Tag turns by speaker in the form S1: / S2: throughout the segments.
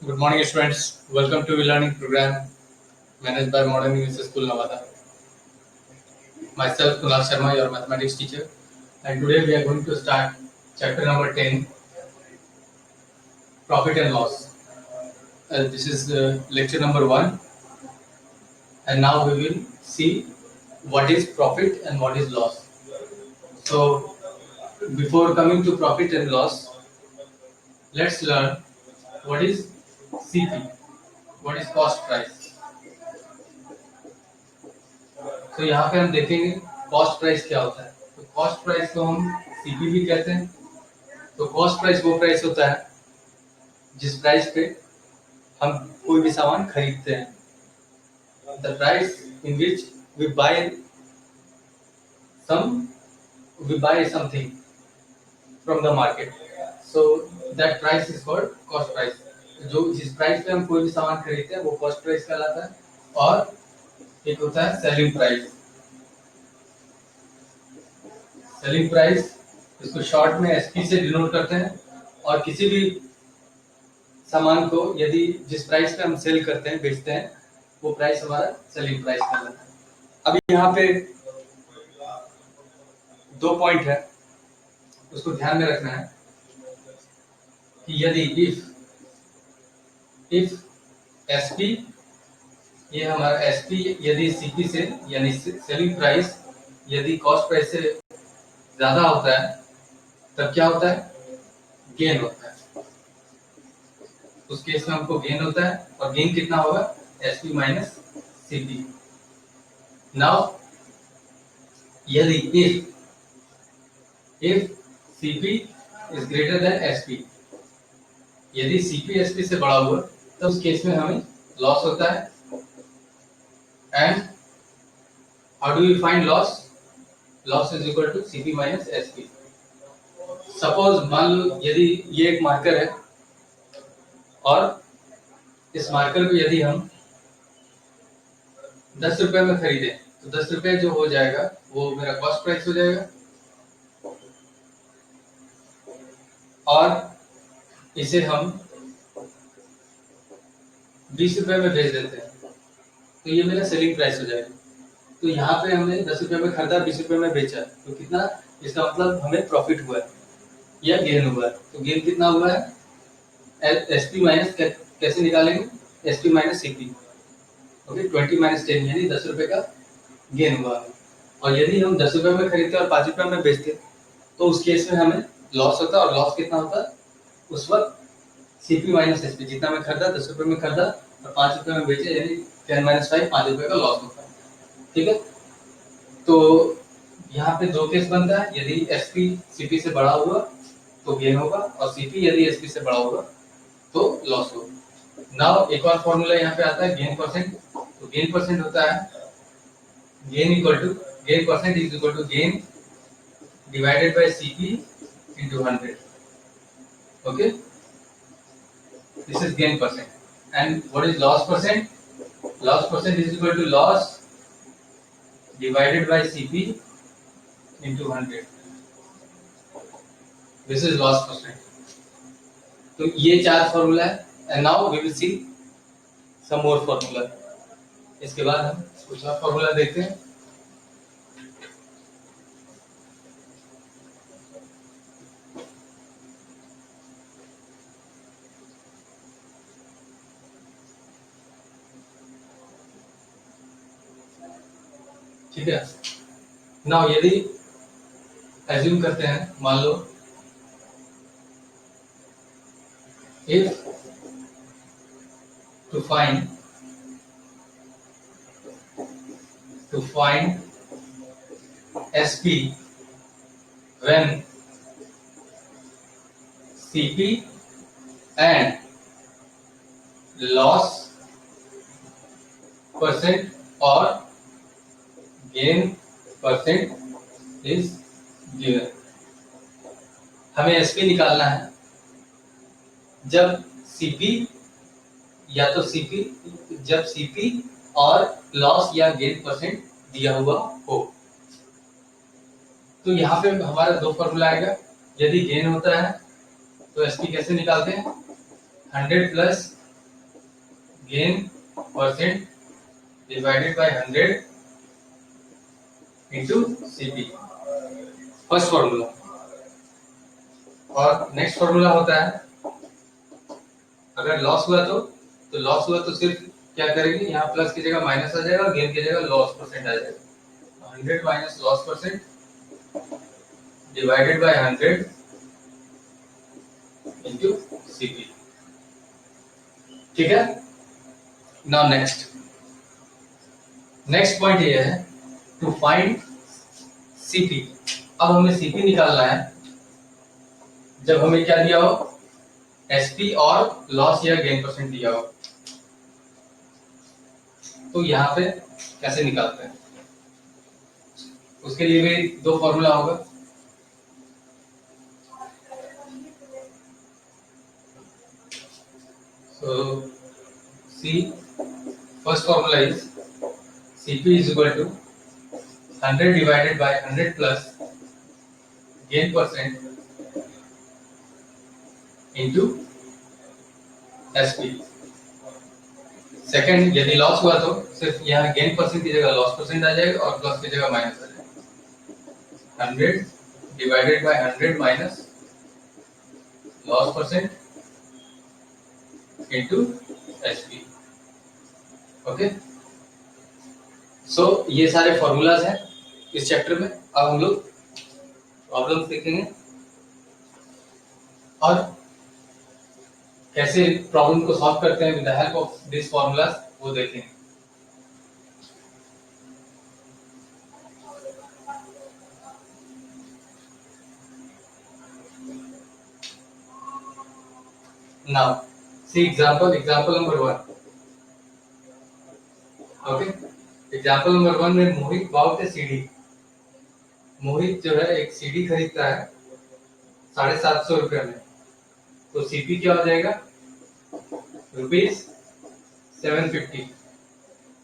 S1: Good morning, students. Welcome to e-learning program managed by Modern English School, Nevada. Myself, Kunal Sharma, your mathematics teacher, and today we are going to start chapter number 10, Profit and Loss. This is lecture number 1, and now we will see what is profit and what is loss. So, before coming to profit and loss, let's learn what is CP, what is cost price. तो यहाँ पे हम देखेंगे cost price क्या होता है। तो cost price को हम सीपी भी कहते हैं। तो कॉस्ट प्राइस वो प्राइस होता है जिस प्राइस पे हम कोई भी सामान खरीदते हैं। The price in which we buy something from the market, so that price is called cost price. जो जिस प्राइस पे हम कोई भी सामान खरीदते हैं वो कॉस्ट प्राइस कहलाता है। और एक होता है सेलिंग प्राइस। सेलिंग प्राइस इसको शॉर्ट में एसपी से डिनोट करते हैं। और किसी भी सामान को यदि जिस प्राइस पे हम सेल करते हैं, बेचते हैं, वो प्राइस हमारा सेलिंग प्राइस कहलाता है। अब यहाँ पे 2 पॉइंट है, उसको ध्यान में रखना है कि यदि इफ एसपी, ये हमारा एसपी यदि सीपी से यानी सेलिंग प्राइस यदि कॉस्ट प्राइस से ज्यादा होता है तब क्या होता है? गेन होता है। उस केस में हमको गेन होता है। और गेन कितना होगा? SP minus CP. नाउ यदि if CP is greater than SP, यदि सीपी एसपी से बड़ा हुआ तो उस केस में हमें लॉस होता है। And how do we find loss? Loss is equal to CP minus SP. Suppose मान लो यदि ये एक मार्कर है और इस मार्कर को यदि हम 10 रुपए में खरीदे तो 10 रुपए जो हो जाएगा वो मेरा कॉस्ट प्राइस हो जाएगा। और इसे हम 20 रुपए में बेच देते हैं तो ये मेरा सेलिंग प्राइस हो जाएगा। तो यहाँ पे हमने 10 रुपए में खरीदा, 20 रुपए में बेचा, तो कितना? इसका मतलब हमें प्रॉफिट हुआ है या गेन हुआ है। तो गेन कितना हुआ है? एसपी माइनस कैसे निकालेंगे? SP minus CP. Okay, 20 minus 10 यानी 10 रुपए का गेन हुआ है। और यदि हम 10 रुपए में खरीदते और 5 रुपए में बेचते तो उस केस में हमें लॉस होता है। और लॉस कितना होता है उस वक्त? CP minus SP. जितना में खरीदा 10 रुपए में खरीदा और 5 रुपए में बेचे यानी 10 माइनस 5, 5 रुपए का लॉस होता है। ठीक है, तो यहाँ पे 2 केस बनता है। यदि एसपी सीपी से बड़ा हुआ तो गेन होगा और सीपी यदि एसपी से बड़ा होगा तो लॉस होगा। नाउ एक और फॉर्मूला यहाँ पे आता है गेन परसेंट। तो गेन परसेंट होता है gain percent is equal to gain divided by CP into 100. Okay, this is gain percent. And what is loss percent? Loss percent is equal to loss divided by CP into 100. This is loss percent. तो ये 4 formula है। And now we will see some more formula. इसके बाद हम दूसरा formula देखते हैं। ठीक है, नाउ यदि एज्यूम करते हैं, मान लो if to find SP when CP and loss percent or gain percent is given। हमें एसपी निकालना है जब सीपी या तो सीपी जब सीपी और लॉस या गेन परसेंट दिया हुआ हो। तो यहाँ पे हमारा 2 फॉर्मूला आएगा। यदि गेन होता है तो एसपी कैसे निकालते हैं? 100 plus gain percent divided by 100 into CP, first formula. और नेक्स्ट फॉर्मूला होता है अगर लॉस हुआ तो लॉस हुआ तो सिर्फ क्या करेंगे, यहाँ प्लस की जगह माइनस आ जाएगा, गेन की जगह लॉस परसेंट आ जाएगा। 100 minus loss percent divided by 100 into CP. ठीक है। नाउ नेक्स्ट पॉइंट ये है टू फाइंड सीपी। अब हमें सीपी निकालना है जब हमें क्या दिया हो, एसपी और लॉस या गेन परसेंट दिया हो। तो यहाँ पे कैसे निकालते हैं, उसके लिए भी दो फॉर्मूला होगा। So C first formula is CP is equal to 100 divided by 100 plus gain percent into SP। Second, यदि लॉस हुआ तो सिर्फ यहाँ गेन परसेंट की जगह लॉस परसेंट आ जाएगा और प्लस की जगह माइनस आ जाएगा। 100 divided by 100 minus loss percent into SP. Okay, so ये सारे फॉर्मूलाज हैं इस चैप्टर में। अब हम लोग प्रॉब्लम्स देखेंगे और कैसे प्रॉब्लम को सॉल्व करते हैं with the help of this formulas वो देखेंगे। Now see example number 1। Okay, example number 1 में मोहित बाउट ए सीडी। मोहित जो है एक सीडी खरीदता है 750 रुपए में, तो सीपी क्या हो जाएगा, ₹750।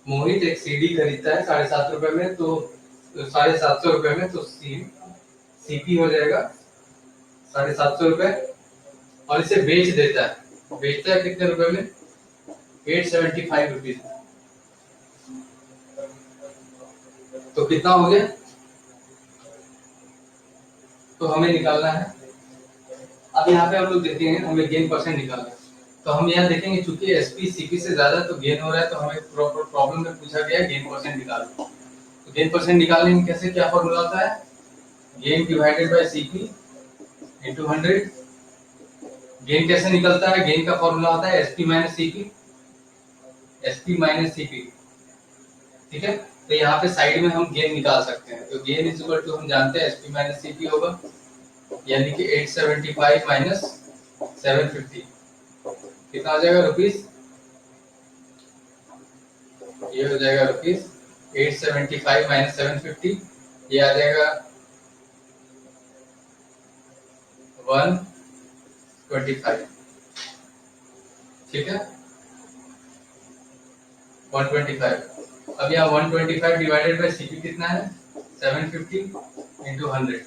S1: मोहित एक सीडी खरीदता है 750 रुपए में, तो 750 रुपए में, तो सीपी हो जाएगा 750 रुपए। और इसे बेचता है कितने रुपए में, 875 रुपीज। तो कितना हो गया, तो हमें निकालना है। अब यहाँ पे हम लोग देखेंगे हमें गेन परसेंट निकालना है। तो हम यहाँ देखेंगे चूंकि एसपी सीपी से ज्यादा तो गेन हो रहा है, तो हमें प्रॉब्लम में पूछा गया गेन परसेंट निकालना। तो गेन परसेंट निकालने में कैसे क्या फॉर्मूला होता है, gain divided by CP into 100। Gain कैसे निकलता है, गेन का फॉर्मूला होता है SP minus CP, SP minus CP. ठीक है, तो यहाँ पे साइड में हम गेन निकाल सकते हैं। तो गेन इज इक्वल टू हम जानते हैं एसपी माइनस सीपी होगा, यानी कि 875 माइनस 750 कितना आ जाएगा रुपीस, ये हो जाएगा रुपीस 875 माइनस 750, ये आ जाएगा 125। ठीक है, 125। अब यहाँ 125 डिवाइडेड बाय सीपी कितना है, 750 इंटू 100।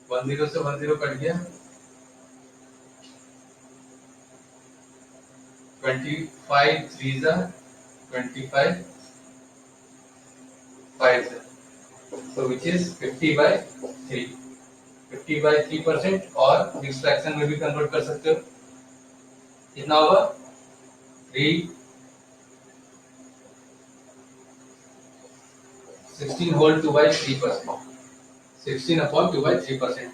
S1: 10 से 10 कट गया, 25 3 25 5, so which is 50/3। 50/3%, और मिक्स फ्रैक्शन में भी कन्वर्ट कर सकते हो। कितना होगा, 16 होल 2/3%, 16/2/3%।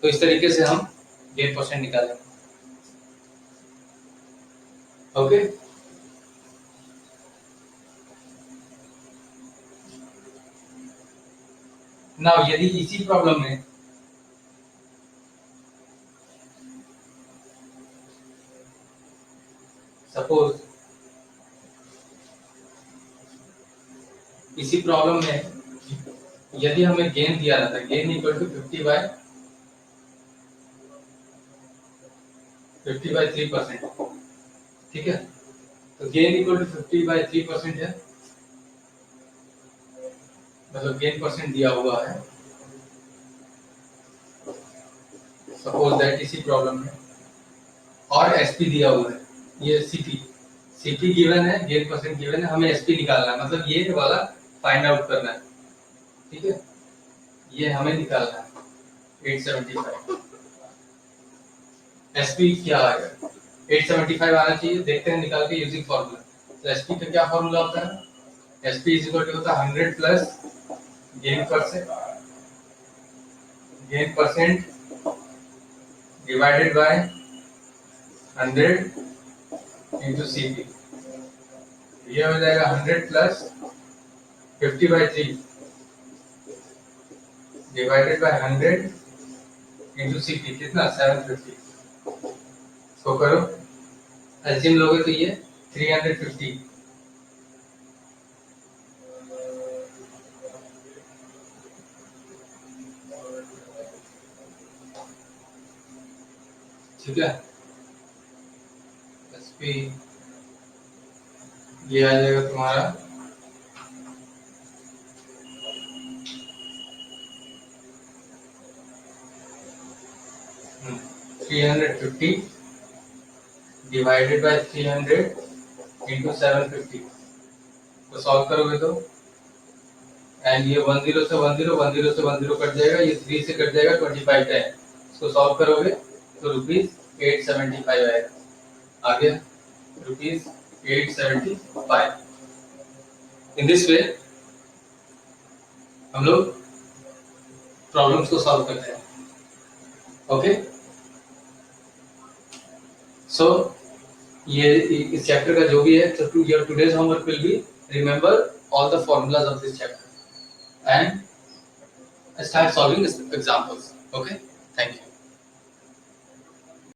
S1: तो इस तरीके से हम गेन परसेंट निकालेंगे। ओके, नाउ यदि इसी प्रॉब्लम में सपोज इसी प्रॉब्लम में यदि हमें गेन दिया रहता है, गेन इक्वल टू 50/3%। ठीक है, तो गेन इक्वल टू 50/3% है, मतलब गेन परसेंट दिया हुआ है। सपोज दैट इसी प्रॉब्लम में, और एसपी दिया हुआ है, ये सीपी सीपी गिवन है, गेन परसेंट गिवन है, हमें एसपी निकालना है, मतलब ये वाला फाइंड आउट करना है, ठीक है, ये हमें निकालना है 875। एसपी क्या आएगा, 875 आना चाहिए, देखते हैं निकाल के यूजिंग फॉर्मूला। तो एसपी का क्या फॉर्मूला होता है, एसपी इज इक्वल टू होता है 100 plus gain percent divided by 100 into CP. ये हो जाएगा 100 plus 50/3 divided by 100 into CP, कितना 750। इसको करो, एलसीएम लोगे तो ये 350, ठीक है। एसपी ये आ जाएगा तुम्हारा 350 डिवाइडेड बाय 300 इंटू 750। तो सॉल्व करोगे तो एंड ये 10 से 10 से 10 कट जाएगा, ये 3 से कट जाएगा 25 टाइम। इसको सॉल्व करोगे तो ₹875 आएगा, आ गया ₹875। इन दिस वे हम लोग प्रॉब्लम्स को सॉल्व करते हैं, ओके। सो ये इस चैप्टर का जो भी है, तो your today's homework will be remember all the formulas of this chapter and start solving examples, okay. Thank you.